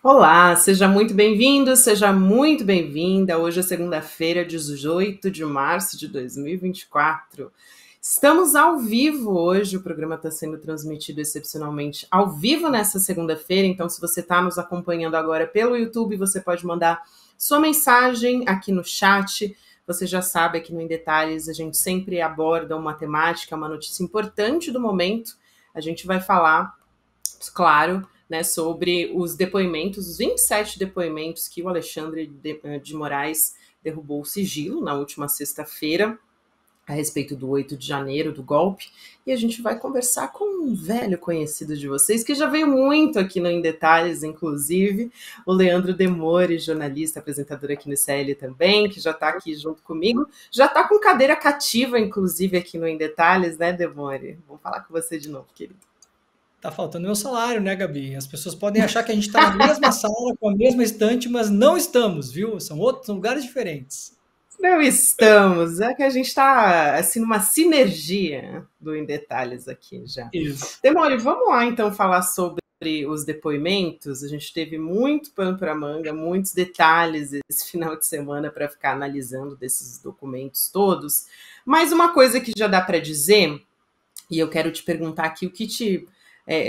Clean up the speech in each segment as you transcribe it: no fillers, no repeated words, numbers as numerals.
Olá, seja muito bem-vindo, seja muito bem-vinda. Hoje é segunda-feira, 18 de março de 2024. Estamos ao vivo hoje, o programa está sendo transmitido excepcionalmente ao vivo nessa segunda-feira, então se você está nos acompanhando agora pelo YouTube, você pode mandar sua mensagem aqui no chat. Você já sabe, aqui no Em Detalhes a gente sempre aborda uma temática, uma notícia importante do momento. A gente vai falar, claro, né, sobre os depoimentos, os 27 depoimentos que o Alexandre de Moraes derrubou o sigilo na última sexta-feira, a respeito do 8 de janeiro, do golpe, e a gente vai conversar com um velho conhecido de vocês, que já veio muito aqui no Em Detalhes, inclusive, o Leandro Demore, jornalista, apresentador aqui no ICL também, que já está aqui junto comigo, já está com cadeira cativa, inclusive, aqui no Em Detalhes, né, Demore? Vamos falar com você de novo, querido. Tá faltando meu salário, né, Gabi? As pessoas podem achar que a gente está na mesma sala, com a mesma estante, mas não estamos, viu? São lugares diferentes. Não estamos, é que a gente está assim numa sinergia do Em Detalhes aqui já. Isso. Demore, vamos lá então falar sobre os depoimentos. A gente teve muito pano para manga, muitos detalhes esse final de semana para ficar analisando desses documentos todos. Mas uma coisa que já dá para dizer, e eu quero te perguntar aqui o que te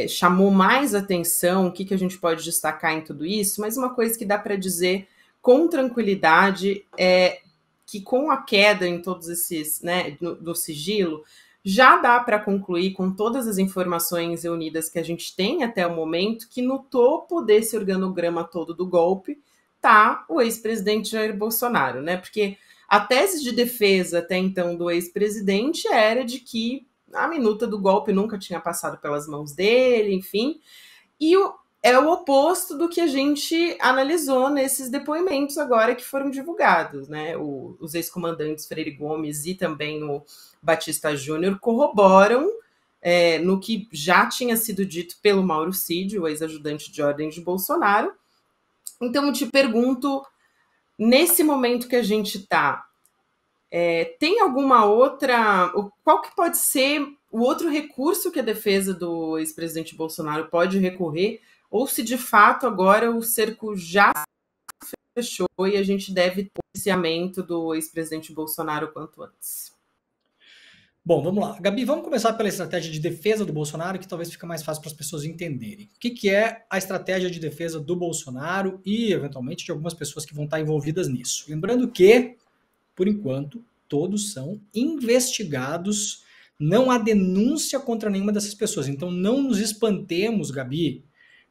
chamou mais atenção, o que a gente pode destacar em tudo isso, mas uma coisa que dá para dizer com tranquilidade é que com a queda em todos esses, né, do sigilo, já dá para concluir com todas as informações reunidas que a gente tem até o momento que no topo desse organograma todo do golpe está o ex-presidente Jair Bolsonaro, né? Porque a tese de defesa até então do ex-presidente era de que a minuta do golpe nunca tinha passado pelas mãos dele, enfim. E é o oposto do que a gente analisou nesses depoimentos agora que foram divulgados, né? Os ex-comandantes Freire Gomes e também o Batista Júnior corroboram no que já tinha sido dito pelo Mauro Cid, o ex-ajudante de ordem de Bolsonaro. Então, eu te pergunto, nesse momento que a gente está, tem alguma outra... Qual que pode ser o outro recurso que a defesa do ex-presidente Bolsonaro pode recorrer, ou se de fato agora o cerco já fechou e a gente deve ter o policiamento do ex-presidente Bolsonaro quanto antes? Bom, vamos lá. Gabi, vamos começar pela estratégia de defesa do Bolsonaro, que talvez fica mais fácil para as pessoas entenderem. O que é a estratégia de defesa do Bolsonaro e, eventualmente, de algumas pessoas que vão estar envolvidas nisso. Lembrando que, por enquanto, todos são investigados, não há denúncia contra nenhuma dessas pessoas. Então, não nos espantemos, Gabi,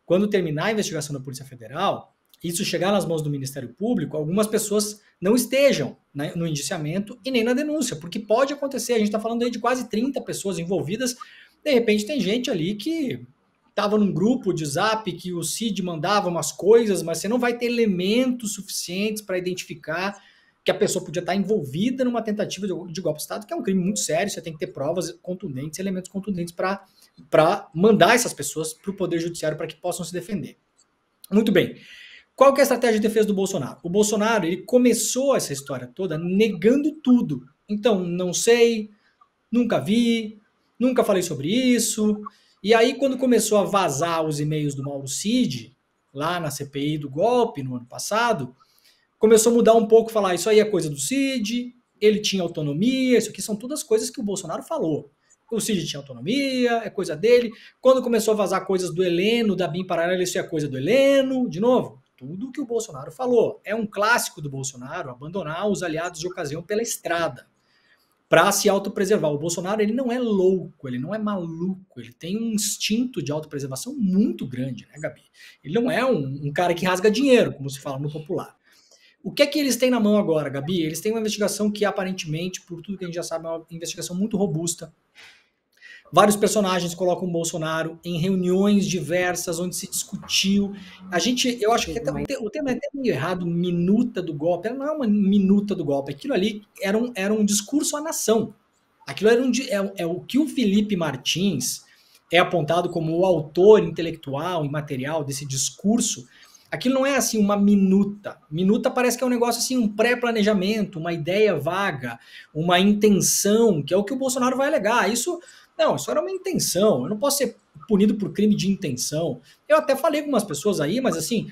quando terminar a investigação da Polícia Federal, isso chegar nas mãos do Ministério Público, algumas pessoas não estejam, né, no indiciamento e nem na denúncia, porque pode acontecer, a gente está falando aí de quase 30 pessoas envolvidas, de repente tem gente ali que estava num grupo de zap que o Cid mandava umas coisas, mas você não vai ter elementos suficientes para identificar que a pessoa podia estar envolvida numa tentativa de golpe de Estado, que é um crime muito sério, você tem que ter provas contundentes, elementos contundentes para mandar essas pessoas para o Poder Judiciário para que possam se defender. Muito bem. Qual que é a estratégia de defesa do Bolsonaro? O Bolsonaro, ele começou essa história toda negando tudo. Então, não sei, nunca vi, nunca falei sobre isso. E aí, quando começou a vazar os e-mails do Mauro Cid, lá na CPI do golpe, no ano passado, começou a mudar um pouco, falar isso aí é coisa do Cid, ele tinha autonomia, isso aqui são todas coisas que o Bolsonaro falou. O Cid tinha autonomia, é coisa dele. Quando começou a vazar coisas do Heleno, da BIM Paralela, isso é coisa do Heleno. De novo, tudo que o Bolsonaro falou. É um clássico do Bolsonaro abandonar os aliados de ocasião pela estrada para se autopreservar. O Bolsonaro, ele não é louco, ele não é maluco, ele tem um instinto de autopreservação muito grande, né, Gabi? Ele não é um cara que rasga dinheiro, como se fala no popular. O que é que eles têm na mão agora, Gabi? Eles têm uma investigação que, aparentemente, por tudo que a gente já sabe, é uma investigação muito robusta. Vários personagens colocam o Bolsonaro em reuniões diversas, onde se discutiu. Eu acho que o tema é até meio errado, minuta do golpe. Não é uma minuta do golpe. Aquilo ali era um discurso à nação. Aquilo era o que o Felipe Martins é apontado como o autor intelectual e material desse discurso. Aquilo não é assim uma minuta. Minuta parece que é um negócio assim, um pré-planejamento, uma ideia vaga, uma intenção, que é o que o Bolsonaro vai alegar. Isso era uma intenção. Eu não posso ser punido por crime de intenção. Eu até falei com umas pessoas aí, mas assim,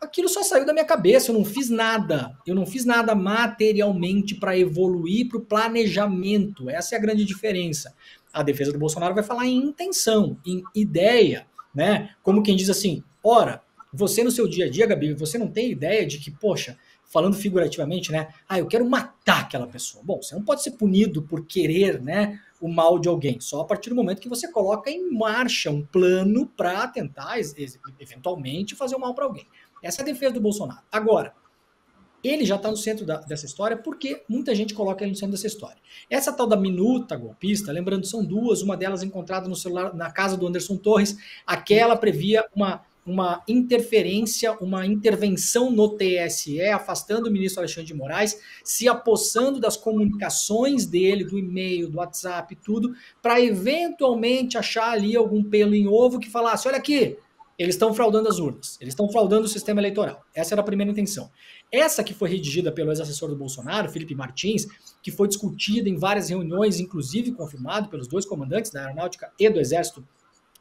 aquilo só saiu da minha cabeça, eu não fiz nada. Eu não fiz nada materialmente para evoluir para o planejamento. Essa é a grande diferença. A defesa do Bolsonaro vai falar em intenção, em ideia, né? Como quem diz assim, ora, você no seu dia a dia, Gabi, você não tem ideia de que, poxa, falando figurativamente, né? Ah, eu quero matar aquela pessoa. Bom, você não pode ser punido por querer, né, o mal de alguém, só a partir do momento que você coloca em marcha um plano para tentar, eventualmente, fazer o mal para alguém. Essa é a defesa do Bolsonaro. Agora, ele já está no centro dessa história porque muita gente coloca ele no centro dessa história. Essa tal da minuta golpista, lembrando, são duas, uma delas encontrada no celular na casa do Anderson Torres, aquela previa uma interferência, uma intervenção no TSE, afastando o ministro Alexandre de Moraes, se apossando das comunicações dele, do e-mail, do WhatsApp, tudo, para eventualmente achar ali algum pelo em ovo que falasse, olha aqui, eles estão fraudando as urnas, eles estão fraudando o sistema eleitoral. Essa era a primeira intenção. Essa que foi redigida pelo ex-assessor do Bolsonaro, Felipe Martins, que foi discutida em várias reuniões, inclusive confirmado pelos dois comandantes da Aeronáutica e do Exército,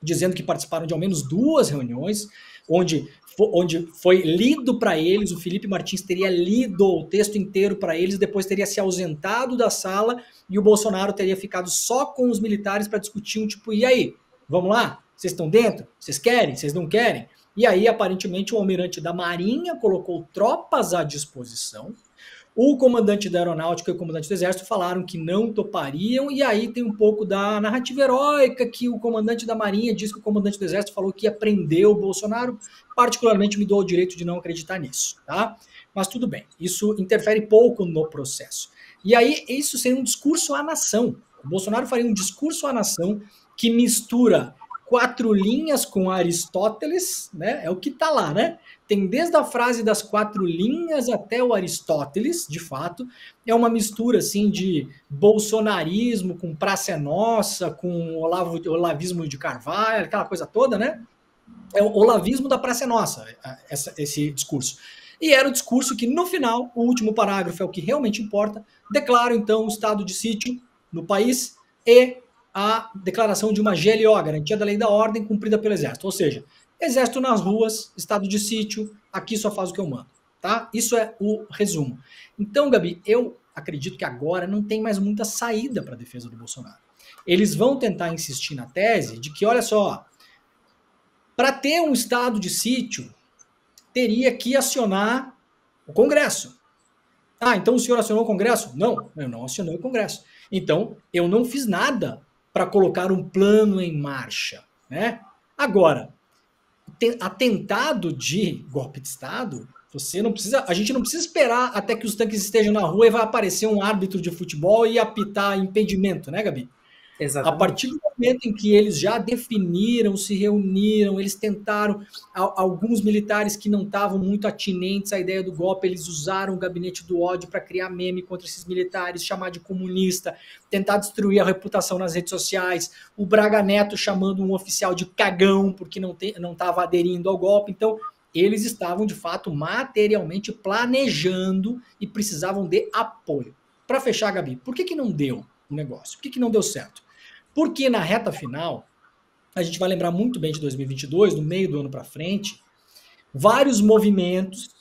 dizendo que participaram de ao menos 2 reuniões, onde foi lido para eles, o Felipe Martins teria lido o texto inteiro para eles, depois teria se ausentado da sala e o Bolsonaro teria ficado só com os militares para discutir um tipo, e aí, vamos lá? Vocês estão dentro? Vocês querem? Vocês não querem? E aí, aparentemente, o almirante da Marinha colocou tropas à disposição. O comandante da Aeronáutica e o comandante do Exército falaram que não topariam, e aí tem um pouco da narrativa heróica que o comandante da Marinha diz que o comandante do Exército falou que ia prender o Bolsonaro. Particularmente me dou o direito de não acreditar nisso, tá? Mas tudo bem, isso interfere pouco no processo. E aí, isso seria um discurso à nação. O Bolsonaro faria um discurso à nação que mistura 4 linhas com Aristóteles, né? É o que está lá, né? Tem desde a frase das 4 linhas até o Aristóteles, de fato. É uma mistura, assim, de bolsonarismo com Praça é Nossa, com olavismo de Carvalho, aquela coisa toda, né? É o olavismo da Praça é Nossa, esse discurso. E era o discurso que, no final, o último parágrafo é o que realmente importa, declara, então, o estado de sítio no país e a declaração de uma GLO, garantia da lei e da ordem, cumprida pelo Exército. Ou seja, Exército nas ruas, estado de sítio, aqui só faz o que eu mando. Tá? Isso é o resumo. Então, Gabi, eu acredito que agora não tem mais muita saída para a defesa do Bolsonaro. Eles vão tentar insistir na tese de que, olha só, para ter um estado de sítio, teria que acionar o Congresso. Ah, então o senhor acionou o Congresso? Não, eu não acionei o Congresso. Então, eu não fiz nada para colocar um plano em marcha, né? Agora, atentado de golpe de Estado, a gente não precisa esperar até que os tanques estejam na rua e vai aparecer um árbitro de futebol e apitar impedimento, né, Gabi? Exatamente. A partir do momento em que eles já definiram, se reuniram, eles tentaram, alguns militares que não estavam muito atinentes à ideia do golpe, eles usaram o gabinete do ódio para criar meme contra esses militares, chamar de comunista, tentar destruir a reputação nas redes sociais, o Braga Neto chamando um oficial de cagão porque não estava aderindo ao golpe. Então, eles estavam, de fato, materialmente planejando e precisavam de apoio. Para fechar, Gabi, por que não deu o negócio? Por que não deu certo? Porque na reta final, a gente vai lembrar muito bem de 2022, no meio do ano para frente, vários movimentos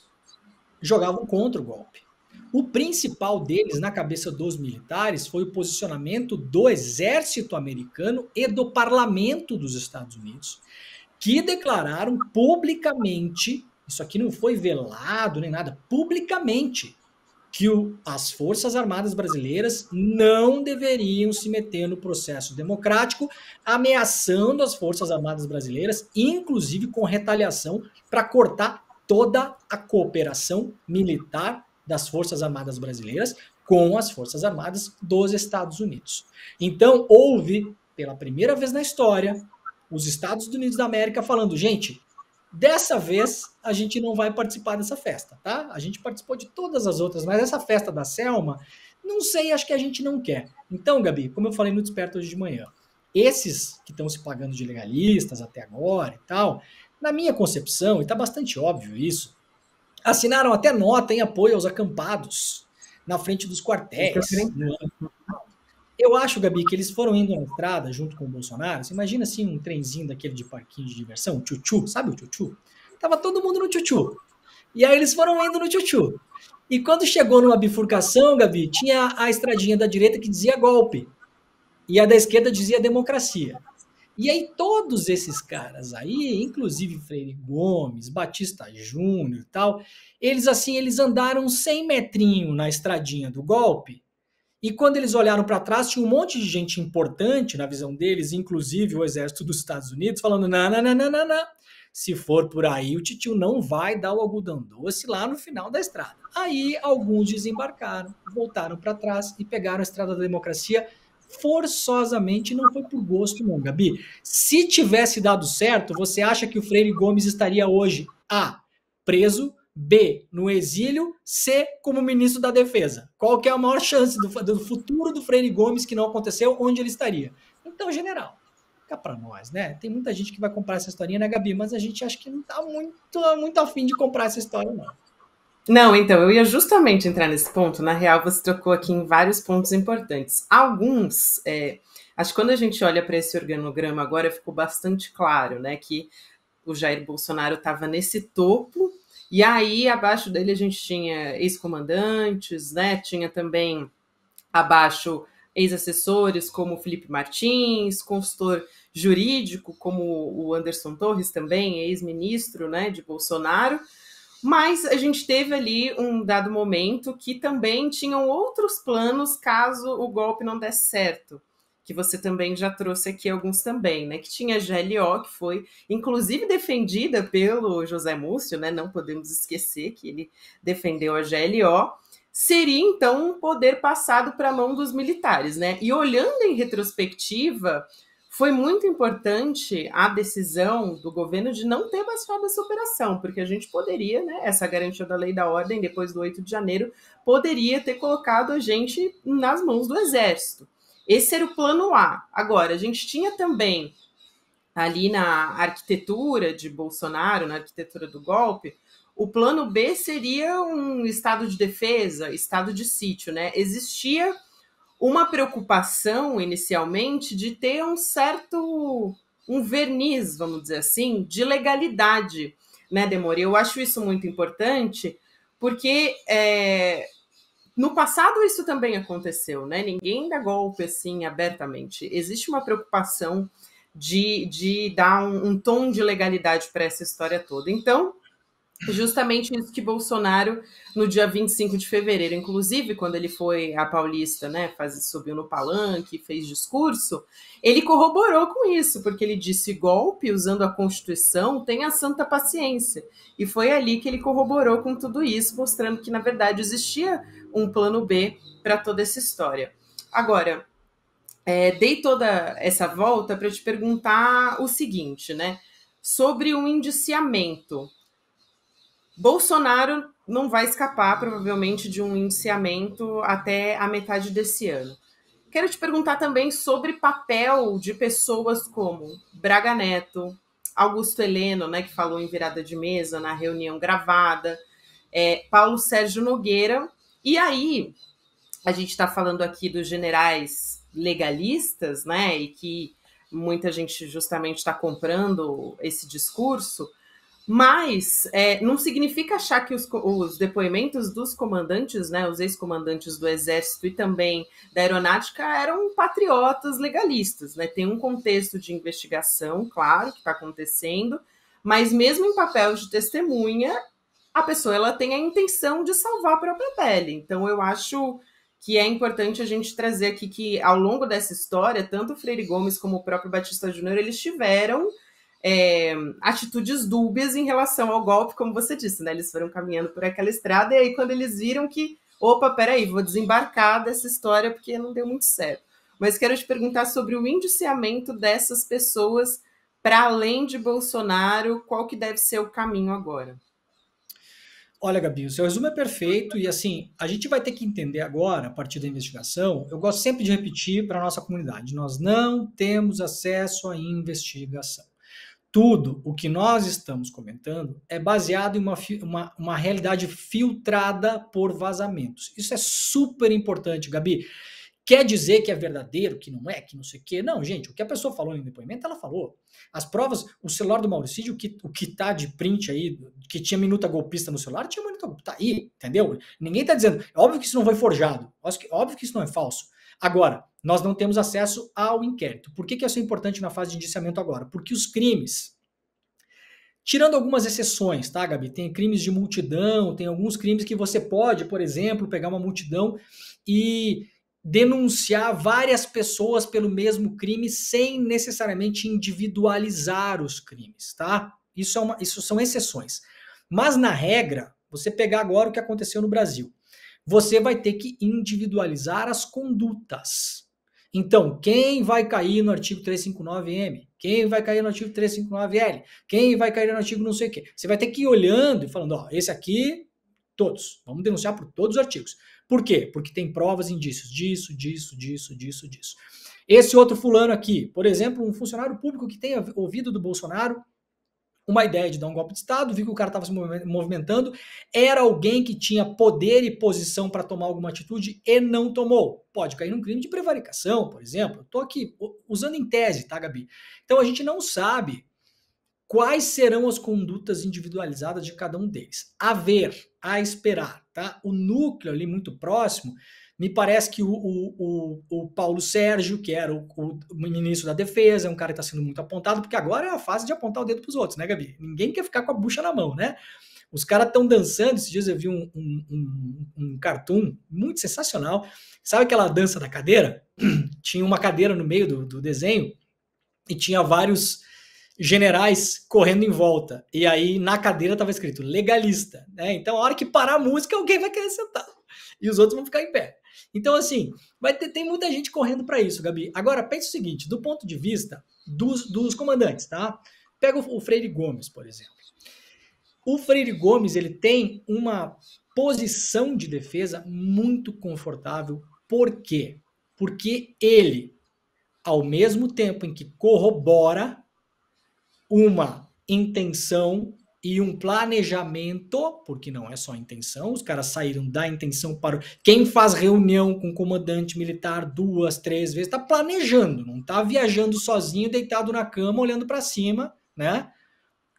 jogavam contra o golpe. O principal deles, na cabeça dos militares, foi o posicionamento do exército americano e do parlamento dos Estados Unidos, que declararam publicamente, isso aqui não foi velado nem nada, publicamente, que as Forças Armadas brasileiras não deveriam se meter no processo democrático, ameaçando as Forças Armadas brasileiras, inclusive com retaliação, para cortar toda a cooperação militar das Forças Armadas brasileiras com as Forças Armadas dos Estados Unidos. Então, houve, pela primeira vez na história, os Estados Unidos da América falando, gente, dessa vez, a gente não vai participar dessa festa, tá? A gente participou de todas as outras, mas essa festa da Selma, não sei, acho que a gente não quer. Então, Gabi, como eu falei no Desperta hoje de manhã, esses que estão se pagando de legalistas até agora e tal, na minha concepção, e tá bastante óbvio isso, assinaram até nota em apoio aos acampados na frente dos quartéis. Eu acho, Gabi, que eles foram indo na estrada junto com o Bolsonaro. Você imagina assim um trenzinho daquele de parquinho de diversão, tchutchu, sabe o tchutchu? Tava todo mundo no tchutchu. E aí eles foram indo no tchutchu. E quando chegou numa bifurcação, Gabi, tinha a estradinha da direita que dizia golpe. E a da esquerda dizia democracia. E aí todos esses caras aí, inclusive Freire Gomes, Batista Júnior e tal, eles andaram 100 metrinhos na estradinha do golpe. E quando eles olharam para trás, tinha um monte de gente importante na visão deles, inclusive o exército dos Estados Unidos, falando: não, não, não, não, não, não. Se for por aí, o titio não vai dar o algodão doce lá no final da estrada. Aí alguns desembarcaram, voltaram para trás e pegaram a estrada da democracia forçosamente. Não foi por gosto não, Gabi. Se tivesse dado certo, você acha que o Freire Gomes estaria hoje A, preso, B, no exílio, C, como ministro da Defesa? Qual que é a maior chance do futuro do Freire Gomes que não aconteceu, onde ele estaria? Então, general, fica para nós, né? Tem muita gente que vai comprar essa historinha, né, Gabi? Mas a gente acha que não tá muito afim de comprar essa história, não. Não, então, eu ia justamente entrar nesse ponto. Na real, você tocou aqui em vários pontos importantes. Alguns, acho que quando a gente olha para esse organograma agora, ficou bastante claro, né, que o Jair Bolsonaro estava nesse topo, e aí abaixo dele a gente tinha ex-comandantes, né, tinha também abaixo ex-assessores como Felipe Martins, consultor jurídico como o Anderson Torres também, ex-ministro, né, de Bolsonaro. Mas a gente teve ali um dado momento que também tinham outros planos caso o golpe não desse certo, que você também já trouxe aqui alguns também, né? Que tinha a GLO, que foi inclusive defendida pelo José Múcio, né? Não podemos esquecer que ele defendeu a GLO. Seria então um poder passado para a mão dos militares, né? E olhando em retrospectiva, foi muito importante a decisão do governo de não ter baixado essa operação, porque a gente poderia, né, essa garantia da lei da ordem, depois do 8 de janeiro, poderia ter colocado a gente nas mãos do Exército. Esse era o plano A. Agora, a gente tinha também, ali na arquitetura de Bolsonaro, na arquitetura do golpe, o plano B seria um estado de defesa, estado de sítio, né? Existia uma preocupação inicialmente de ter um verniz, vamos dizer assim, de legalidade, né, Demore? Eu acho isso muito importante, porque no passado isso também aconteceu, né? Ninguém dá golpe assim abertamente. Existe uma preocupação de dar um tom de legalidade para essa história toda. Então, justamente isso que Bolsonaro, no dia 25 de fevereiro, inclusive, quando ele foi à Paulista, né, subiu no palanque, fez discurso, ele corroborou com isso, porque ele disse: golpe, usando a Constituição, tenha santa paciência. E foi ali que ele corroborou com tudo isso, mostrando que, na verdade, existia um plano B para toda essa história. Agora, dei toda essa volta para te perguntar o seguinte, né, sobre o indiciamento. Bolsonaro não vai escapar, provavelmente, de um indiciamento até a metade desse ano. Quero te perguntar também sobre papel de pessoas como Braga Neto, Augusto Heleno, né, que falou em virada de mesa na reunião gravada, Paulo Sérgio Nogueira. E aí, a gente está falando aqui dos generais legalistas, né, e que muita gente justamente está comprando esse discurso. Mas não significa achar que os depoimentos dos comandantes, né, os ex-comandantes do Exército e também da Aeronáutica, eram patriotas legalistas, né? Tem um contexto de investigação, claro, que está acontecendo, mas mesmo em papel de testemunha, a pessoa ela tem a intenção de salvar a própria pele. Então, eu acho que é importante a gente trazer aqui que, ao longo dessa história, tanto o Freire Gomes como o próprio Batista Júnior, eles tiveram atitudes dúbias em relação ao golpe, como você disse, né? Eles foram caminhando por aquela estrada e aí quando eles viram que, opa, peraí, vou desembarcar dessa história porque não deu muito certo. Mas quero te perguntar sobre o indiciamento dessas pessoas para além de Bolsonaro, qual que deve ser o caminho agora? Olha, Gabi, o seu resumo é perfeito e assim, a gente vai ter que entender agora, a partir da investigação, eu gosto sempre de repetir para a nossa comunidade, nós não temos acesso à investigação. Tudo o que nós estamos comentando é baseado em uma realidade filtrada por vazamentos. Isso é super importante, Gabi. quer dizer que é verdadeiro, que não é, que não sei o quê. Não, gente, o que a pessoa falou no depoimento, ela falou. As provas, o celular do Mauricídio, o que tá de print aí, que tinha minuta golpista no celular, tinha minuta golpista, tá aí, entendeu? Ninguém tá dizendo, é óbvio que isso não foi forjado, óbvio que isso não é falso. Agora, nós não temos acesso ao inquérito. Por que isso é importante na fase de indiciamento agora? Porque os crimes, tirando algumas exceções, tá, Gabi? Tem crimes de multidão, tem alguns crimes que você pode, por exemplo, pegar uma multidão e denunciar várias pessoas pelo mesmo crime sem necessariamente individualizar os crimes, tá? Isso são exceções. Mas na regra, você pegar agora o que aconteceu no Brasil, você vai ter que individualizar as condutas. Então, quem vai cair no artigo 359-M? Quem vai cair no artigo 359-L? Quem vai cair no artigo não sei o quê? Você vai ter que ir olhando e falando, ó, esse aqui, todos. Vamos denunciar por todos os artigos. Por quê? Porque tem provas, indícios disso. Esse outro fulano aqui, por exemplo, um funcionário público que tenha ouvido do Bolsonaro uma ideia de dar um golpe de Estado, viu que o cara estava se movimentando, era alguém que tinha poder e posição para tomar alguma atitude e não tomou. Pode cair num crime de prevaricação, por exemplo. Estou aqui usando em tese, tá, Gabi? Então a gente não sabe quais serão as condutas individualizadas de cada um deles. A ver, a esperar, tá? O núcleo ali muito próximo, me parece que o Paulo Sérgio, que era o ministro da Defesa, é um cara que está sendo muito apontado, porque agora é a fase de apontar o dedo para os outros, né, Gabi? Ninguém quer ficar com a bucha na mão, né? Os caras estão dançando. Esses dias eu vi um cartoon muito sensacional. Sabe aquela dança da cadeira? Tinha uma cadeira no meio do desenho e tinha vários generais correndo em volta. E aí na cadeira estava escrito legalista, né? Então a hora que parar a música, alguém vai querer sentar. E os outros vão ficar em pé. Então, assim, tem muita gente correndo para isso, Gabi. Agora, pense o seguinte, do ponto de vista dos comandantes, tá? Pega o Freire Gomes, por exemplo. O Freire Gomes, ele tem uma posição de defesa muito confortável. Por quê? Porque ele, ao mesmo tempo em que corrobora uma intenção e um planejamento, porque não é só intenção, os caras saíram da intenção para... Quem faz reunião com o comandante militar 2, 3 vezes, está planejando, não está viajando sozinho, deitado na cama, olhando para cima, né,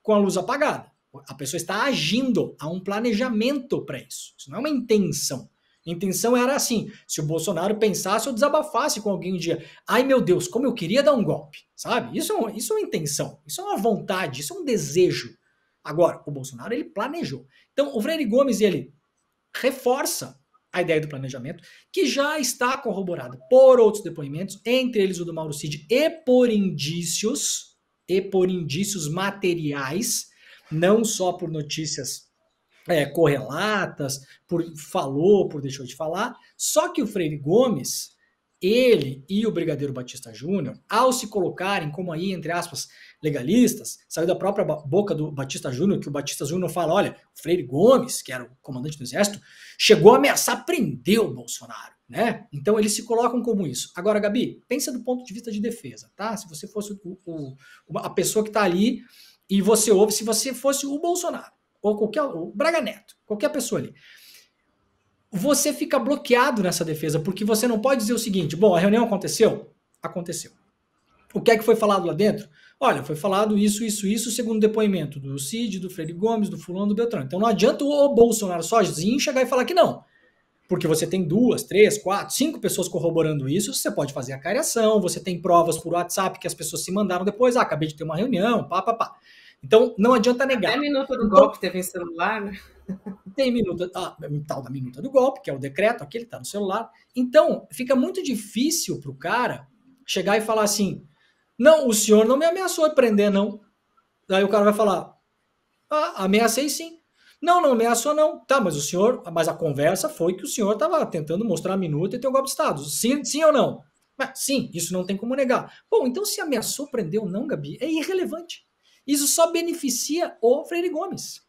com a luz apagada. A pessoa está agindo, há um planejamento para isso. Isso não é uma intenção. A intenção era assim, se o Bolsonaro pensasse ou desabafasse com alguém um dia, ai meu Deus, como eu queria dar um golpe, sabe? Isso é uma intenção, isso é uma vontade, isso é um desejo. Agora, o Bolsonaro, ele planejou. Então, o Freire Gomes, ele reforça a ideia do planejamento, que já está corroborado por outros depoimentos, entre eles o do Mauro Cid, e por indícios materiais, não só por notícias correlatas, por falou, por deixou de falar. Só que o Freire Gomes, ele e o Brigadeiro Batista Júnior, ao se colocarem como aí, entre aspas, legalistas, saiu da própria boca do Batista Júnior, que o Batista Júnior fala, olha, o Freire Gomes, que era o comandante do Exército, chegou a ameaçar prender o Bolsonaro, né? Então eles se colocam como isso. Agora, Gabi, pensa do ponto de vista de defesa, tá? Se você fosse a pessoa que está ali e você ouve, se você fosse o Bolsonaro, ou o Braga Neto, qualquer pessoa ali, você fica bloqueado nessa defesa, porque você não pode dizer o seguinte, bom, a reunião aconteceu? Aconteceu. O que é que foi falado lá dentro? Olha, foi falado isso, segundo o depoimento do Cid, do Freire Gomes, do fulano, do Beltrano. Então não adianta o Bolsonaro sozinho chegar e falar que não. Porque você tem 2, 3, 4, 5 pessoas corroborando isso, você pode fazer a cariação, você tem provas por WhatsApp que as pessoas se mandaram depois, acabei de ter uma reunião, pá. Então não adianta negar. Até a minuta do golpe teve em celular, né? Tem tal da minuta do golpe, que é o decreto, aqui ele está no celular. Então fica muito difícil para o cara chegar e falar assim, não, o senhor não me ameaçou de prender, não. Daí o cara vai falar, ameacei sim. Não ameaçou não. Tá, mas a conversa foi que o senhor estava tentando mostrar a minuta e ter um golpe de Estado. Sim ou não? Sim, isso não tem como negar. Bom, então se ameaçou prender ou não, Gabi, é irrelevante. Isso só beneficia o Freire Gomes.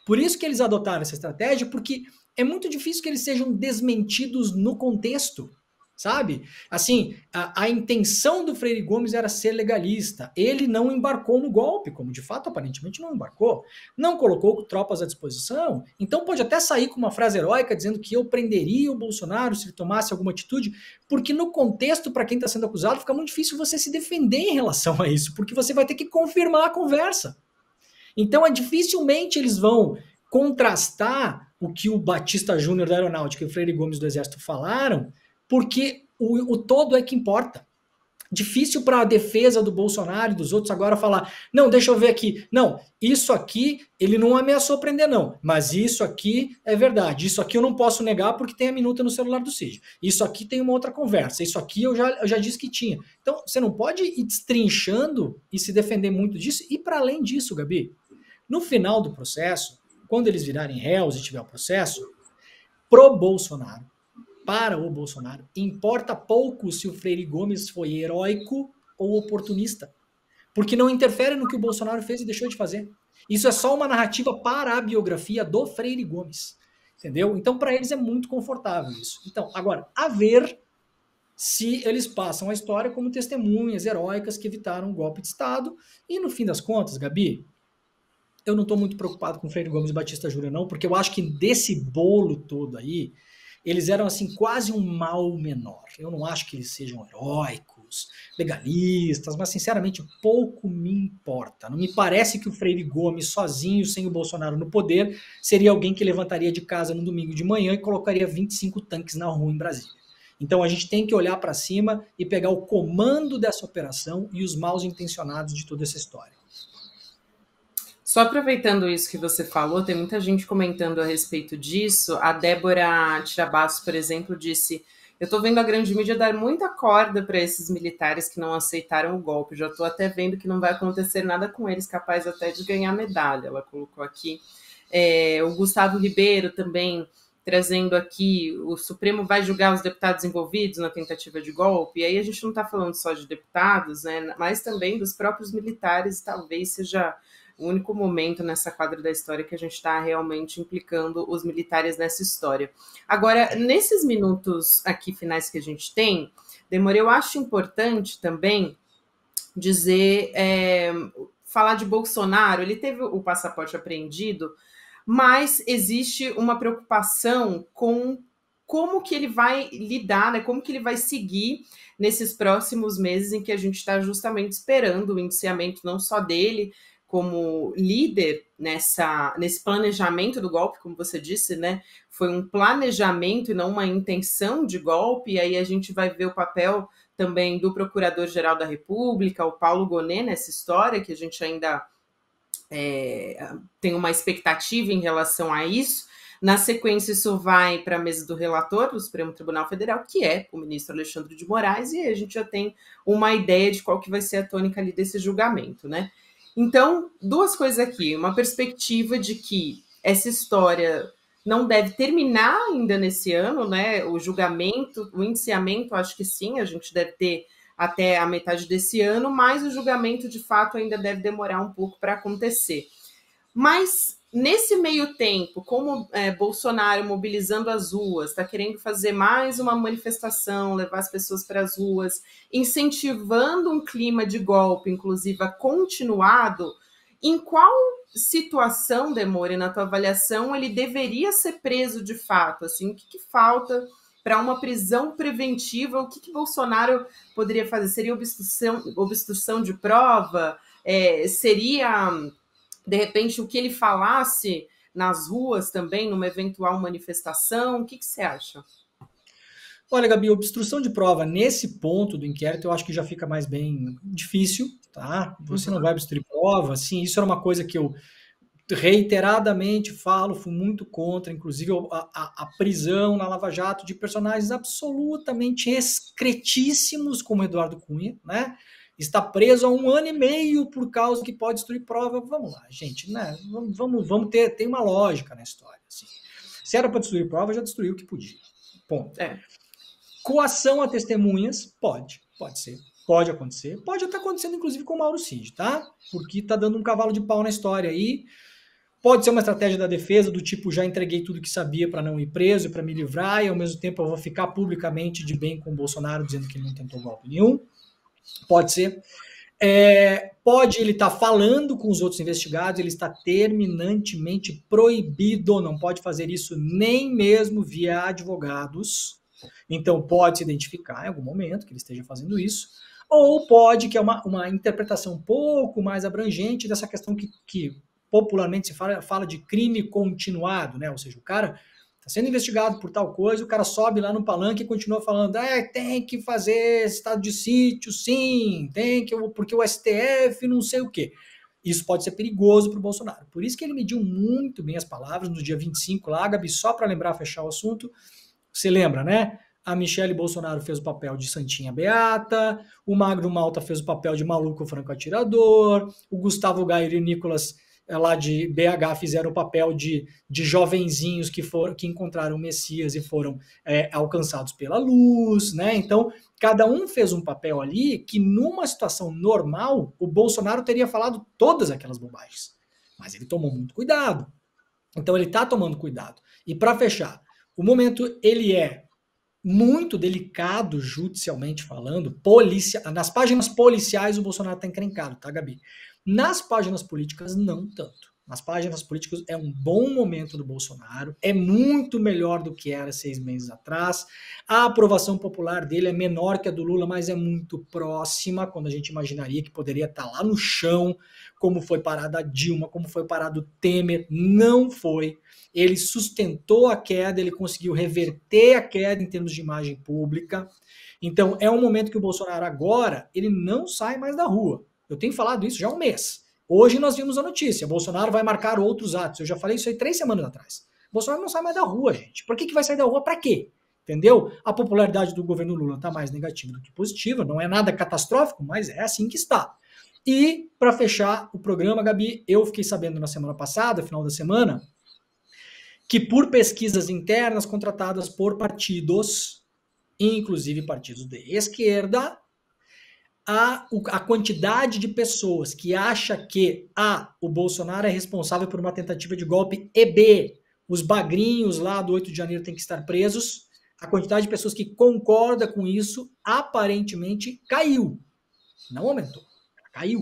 Por isso que eles adotaram essa estratégia, porque é muito difícil que eles sejam desmentidos no contexto. sabe? Assim, a intenção do Freire Gomes era ser legalista. Ele não embarcou no golpe, como de fato aparentemente não embarcou. Não colocou tropas à disposição. Então pode até sair com uma frase heróica dizendo que eu prenderia o Bolsonaro se ele tomasse alguma atitude, porque no contexto, para quem está sendo acusado, fica muito difícil você se defender em relação a isso, porque você vai ter que confirmar a conversa. Então, dificilmente eles vão contrastar o que o Batista Júnior da Aeronáutica e o Freire Gomes do Exército falaram, porque o todo é que importa. Difícil para a defesa do Bolsonaro e dos outros agora falar, não, deixa eu ver aqui, não, isso aqui ele não ameaçou prender não, mas isso aqui é verdade, isso aqui eu não posso negar porque tem a minuta no celular do Cid, isso aqui tem uma outra conversa, isso aqui eu já disse que tinha. Então você não pode ir destrinchando e se defender muito disso, e para além disso, Gabi, no final do processo, quando eles virarem réus e tiver o processo, pro Bolsonaro, para o Bolsonaro, importa pouco se o Freire Gomes foi heróico ou oportunista, porque não interfere no que o Bolsonaro fez e deixou de fazer. Isso é só uma narrativa para a biografia do Freire Gomes, entendeu? Então, para eles é muito confortável isso. Então, agora, a ver se eles passam a história como testemunhas heróicas que evitaram um golpe de Estado. E, no fim das contas, Gabi, eu não estou muito preocupado com Freire Gomes e Batista Júnior, não, porque eu acho que desse bolo todo aí, eles eram assim quase um mal menor. Eu não acho que eles sejam heróicos, legalistas, mas sinceramente pouco me importa. Não me parece que o Freire Gomes sozinho, sem o Bolsonaro no poder, seria alguém que levantaria de casa no domingo de manhã e colocaria 25 tanques na rua em Brasília. Então a gente tem que olhar para cima e pegar o comando dessa operação e os maus intencionados de toda essa história. Só aproveitando isso que você falou, tem muita gente comentando a respeito disso. A Débora Tirabassos, por exemplo, disse: eu estou vendo a grande mídia dar muita corda para esses militares que não aceitaram o golpe. Já estou até vendo que não vai acontecer nada com eles, capaz até de ganhar medalha. Ela colocou aqui. O Gustavo Ribeiro também trazendo aqui: o Supremo vai julgar os deputados envolvidos na tentativa de golpe. E aí a gente não está falando só de deputados, né, mas também dos próprios militares. Talvez seja o único momento nessa quadra da história que a gente está realmente implicando os militares nessa história. Agora, nesses minutos aqui finais que a gente tem, Demore, eu acho importante também dizer, falar de Bolsonaro. Ele teve o passaporte apreendido, mas existe uma preocupação com como que ele vai lidar, né, como que ele vai seguir nesses próximos meses em que a gente está justamente esperando o indiciamento não só dele, como líder nesse planejamento do golpe, como você disse, né? Foi um planejamento e não uma intenção de golpe, e aí a gente vai ver o papel também do Procurador-Geral da República, o Paulo Gonet, nessa história, que a gente ainda tem uma expectativa em relação a isso. Na sequência, isso vai para a mesa do relator do Supremo Tribunal Federal, que é o ministro Alexandre de Moraes, e a gente já tem uma ideia de qual que vai ser a tônica ali desse julgamento, né? Então, duas coisas aqui. Uma perspectiva de que essa história não deve terminar ainda nesse ano, né? O julgamento, o indiciamento, acho que sim, a gente deve ter até a metade desse ano, mas o julgamento, de fato, ainda deve demorar um pouco para acontecer. Mas, nesse meio tempo, como Bolsonaro mobilizando as ruas, está querendo fazer mais uma manifestação, levar as pessoas para as ruas, incentivando um clima de golpe, inclusive continuado, em qual situação, Demore, na tua avaliação, ele deveria ser preso de fato? Assim, o que falta para uma prisão preventiva? O que Bolsonaro poderia fazer? Seria obstrução de prova? Seria, de repente, o que ele falasse nas ruas também, numa eventual manifestação? O que você acha? Olha, Gabi, obstrução de prova nesse ponto do inquérito eu acho que já fica mais bem difícil, tá? Você não vai obstruir prova, sim, isso era uma coisa que eu reiteradamente falo, fui muito contra, inclusive a prisão na Lava Jato de personagens absolutamente excretíssimos como Eduardo Cunha, né? Está preso há 1 ano e meio por causa que pode destruir prova. Vamos lá, gente, né? Vamos tem uma lógica na história. Assim. Se era para destruir prova, já destruiu o que podia. Ponto. Coação a testemunhas, pode ser. Pode acontecer. Pode estar acontecendo, inclusive, com o Mauro Cid, tá? Porque tá dando um cavalo de pau na história aí. Pode ser uma estratégia da defesa do tipo, já entreguei tudo que sabia para não ir preso e para me livrar, e ao mesmo tempo eu vou ficar publicamente de bem com o Bolsonaro, dizendo que ele não tentou golpe nenhum. Pode ser. Pode ele estar falando com os outros investigados, ele está terminantemente proibido, não pode fazer isso nem mesmo via advogados. Então pode se identificar em algum momento que ele esteja fazendo isso, ou pode, que é uma interpretação um pouco mais abrangente dessa questão que popularmente se fala de crime continuado, né? Ou seja, o cara está sendo investigado por tal coisa, o cara sobe lá no palanque e continua falando, tem que fazer estado de sítio, sim, tem que, porque o STF não sei o quê. Isso pode ser perigoso para o Bolsonaro. Por isso que ele mediu muito bem as palavras no dia 25 lá, Gabi, só para lembrar, fechar o assunto. Você lembra, né? A Michele Bolsonaro fez o papel de Santinha Beata, o Magno Malta fez o papel de maluco franco atirador, o Gustavo Gair e o Nicolas lá de BH fizeram o papel de jovenzinhos que encontraram o Messias e foram alcançados pela luz, né? Então, cada um fez um papel ali que, numa situação normal, o Bolsonaro teria falado todas aquelas bobagens. Mas ele tomou muito cuidado. Então, ele está tomando cuidado. E para fechar, o momento ele é muito delicado, judicialmente falando, nas páginas policiais o Bolsonaro está encrencado, tá, Gabi? Nas páginas políticas, não tanto. Nas páginas políticas é um bom momento do Bolsonaro, é muito melhor do que era 6 meses atrás. A aprovação popular dele é menor que a do Lula, mas é muito próxima, quando a gente imaginaria que poderia estar lá no chão, como foi parada a Dilma, como foi parado o Temer. Não foi. Ele sustentou a queda, ele conseguiu reverter a queda em termos de imagem pública. Então, é um momento que o Bolsonaro agora, ele não sai mais da rua. Eu tenho falado isso já há um mês. Hoje nós vimos a notícia, Bolsonaro vai marcar outros atos. Eu já falei isso aí 3 semanas atrás. Bolsonaro não sai mais da rua, gente. Por que vai sair da rua? Para quê? Entendeu? A popularidade do governo Lula está mais negativa do que positiva. Não é nada catastrófico, mas é assim que está. E, para fechar o programa, Gabi, eu fiquei sabendo na semana passada, final da semana, que por pesquisas internas contratadas por partidos, inclusive partidos de esquerda, a quantidade de pessoas que acha que o Bolsonaro é responsável por uma tentativa de golpe e B, os bagrinhos lá do 8 de janeiro têm que estar presos, a quantidade de pessoas que concorda com isso aparentemente caiu. Não aumentou, caiu.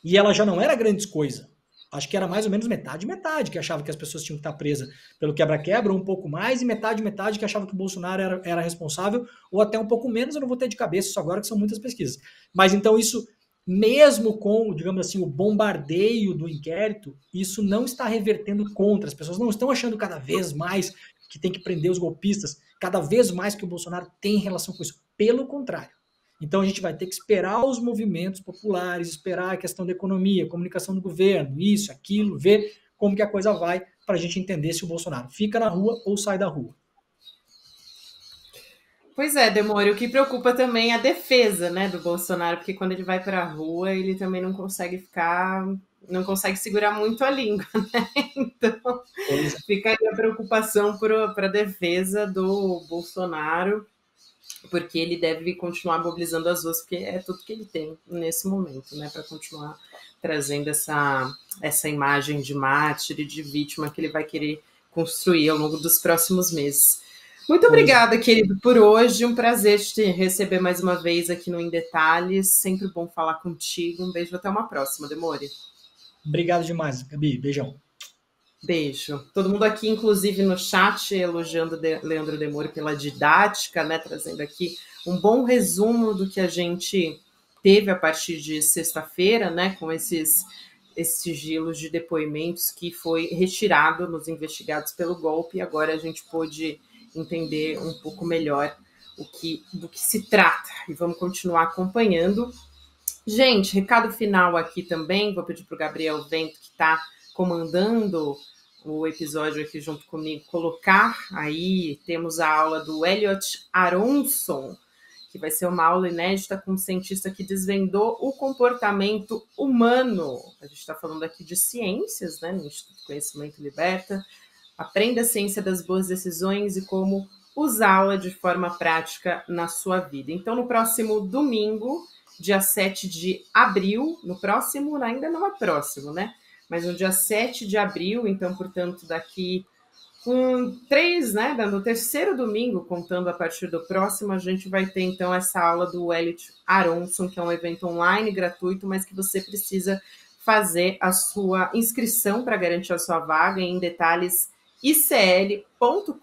E ela já não era grandes coisa. Acho que era mais ou menos metade, que achava que as pessoas tinham que estar presas pelo quebra-quebra, ou um pouco mais, e metade que achava que o Bolsonaro era responsável, ou até um pouco menos, eu não vou ter de cabeça isso agora, que são muitas pesquisas. Mas então isso, mesmo com, digamos assim, o bombardeio do inquérito, isso não está revertendo contra. As pessoas não estão achando cada vez mais que tem que prender os golpistas, cada vez mais que o Bolsonaro tem relação com isso. Pelo contrário. Então a gente vai ter que esperar os movimentos populares, esperar a questão da economia, comunicação do governo, isso, aquilo, ver como que a coisa vai para a gente entender se o Bolsonaro fica na rua ou sai da rua. Pois é, Demore, o que preocupa também é a defesa, né, do Bolsonaro, porque quando ele vai para a rua, ele também não consegue segurar muito a língua, né? Então, fica aí a preocupação para a defesa do Bolsonaro, porque ele deve continuar mobilizando as ruas, porque é tudo que ele tem nesse momento, né, para continuar trazendo essa imagem de mártir e de vítima que ele vai querer construir ao longo dos próximos meses. Muito obrigada, querido, por hoje. Um prazer te receber mais uma vez aqui no Em Detalhes. Sempre bom falar contigo. Um beijo, até uma próxima, Demore. Obrigado demais, Gabi. Beijão. Beijo. Todo mundo aqui, inclusive no chat, elogiando Leandro Demore pela didática, né, trazendo aqui um bom resumo do que a gente teve a partir de sexta-feira, né, com esses sigilos de depoimentos que foi retirado nos investigados pelo golpe, e agora a gente pôde entender um pouco melhor do que se trata, e vamos continuar acompanhando. Gente, recado final aqui também, vou pedir para o Gabriel Vento, que está comandando o episódio aqui junto comigo, colocar aí, temos a aula do Elliot Aronson, que vai ser uma aula inédita com um cientista que desvendou o comportamento humano. A gente está falando aqui de ciências, né, no Instituto Conhecimento Liberta. Aprenda a ciência das boas decisões e como usá-la de forma prática na sua vida. Então, no próximo domingo, dia 7 de abril, ainda não é próximo, né? mas no dia 7 de abril, então, portanto, daqui com 3, né, no terceiro domingo, contando a partir do próximo, a gente vai ter, então, essa aula do Elliot Aronson, que é um evento online gratuito, mas que você precisa fazer a sua inscrição para garantir a sua vaga em detalhes icl.com.br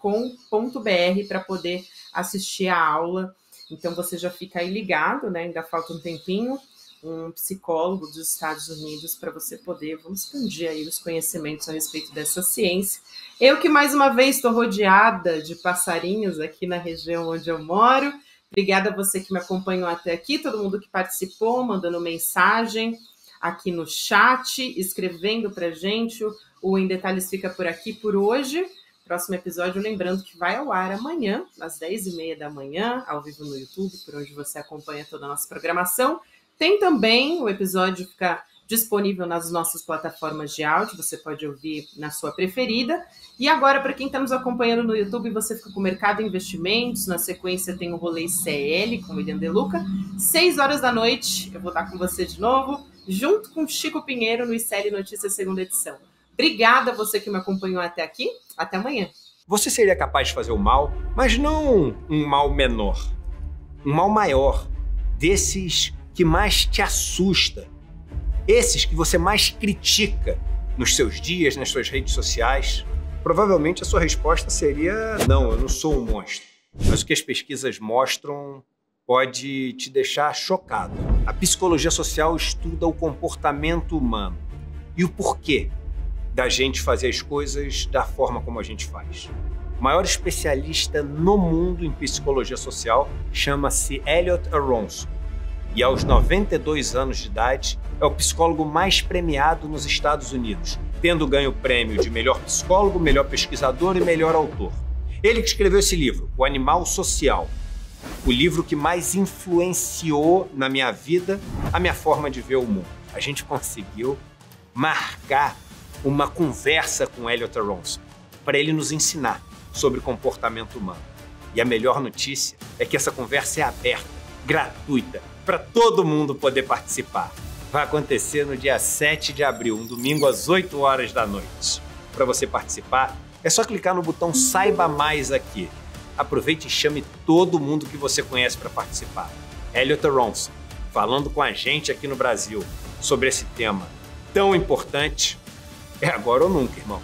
para poder assistir a aula. Então, você já fica aí ligado, né? Ainda falta um tempinho, um psicólogo dos Estados Unidos para você poder, vamos expandir aí os conhecimentos a respeito dessa ciência. Eu que, mais uma vez, estou rodeada de passarinhos aqui na região onde eu moro. Obrigada a você que me acompanhou até aqui, todo mundo que participou, mandando mensagem aqui no chat, escrevendo para a gente. O Em Detalhes fica por aqui por hoje. Próximo episódio, lembrando que vai ao ar amanhã, às 10h30 da manhã, ao vivo no YouTube, por onde você acompanha toda a nossa programação. Tem também, o episódio fica disponível nas nossas plataformas de áudio, você pode ouvir na sua preferida. E agora, para quem está nos acompanhando no YouTube, você fica com o Mercado Investimentos, na sequência tem o Rolê CL com o William De Luca. 6 horas da noite, eu vou estar com você de novo, junto com Chico Pinheiro no ICL Notícias segunda edição. Obrigada a você que me acompanhou até aqui. Até amanhã. Você seria capaz de fazer o mal, mas não um mal menor, um mal maior, desses que mais te assusta, esses que você mais critica nos seus dias, nas suas redes sociais? Provavelmente a sua resposta seria: não, eu não sou um monstro. Mas o que as pesquisas mostram pode te deixar chocado. A psicologia social estuda o comportamento humano e o porquê da gente fazer as coisas da forma como a gente faz. O maior especialista no mundo em psicologia social chama-se Elliot Aronson. E aos 92 anos de idade, é o psicólogo mais premiado nos Estados Unidos, tendo ganho o prêmio de melhor psicólogo, melhor pesquisador e melhor autor. Ele que escreveu esse livro, O Animal Social, o livro que mais influenciou na minha vida a minha forma de ver o mundo. A gente conseguiu marcar uma conversa com Elliot Aronson para ele nos ensinar sobre comportamento humano. E a melhor notícia é que essa conversa é aberta, gratuita, para todo mundo poder participar. Vai acontecer no dia 7 de abril, um domingo às 8 horas da noite. Para você participar, é só clicar no botão Saiba Mais aqui. Aproveite e chame todo mundo que você conhece para participar. Elliot Aronson, falando com a gente aqui no Brasil sobre esse tema tão importante. É agora ou nunca, irmão.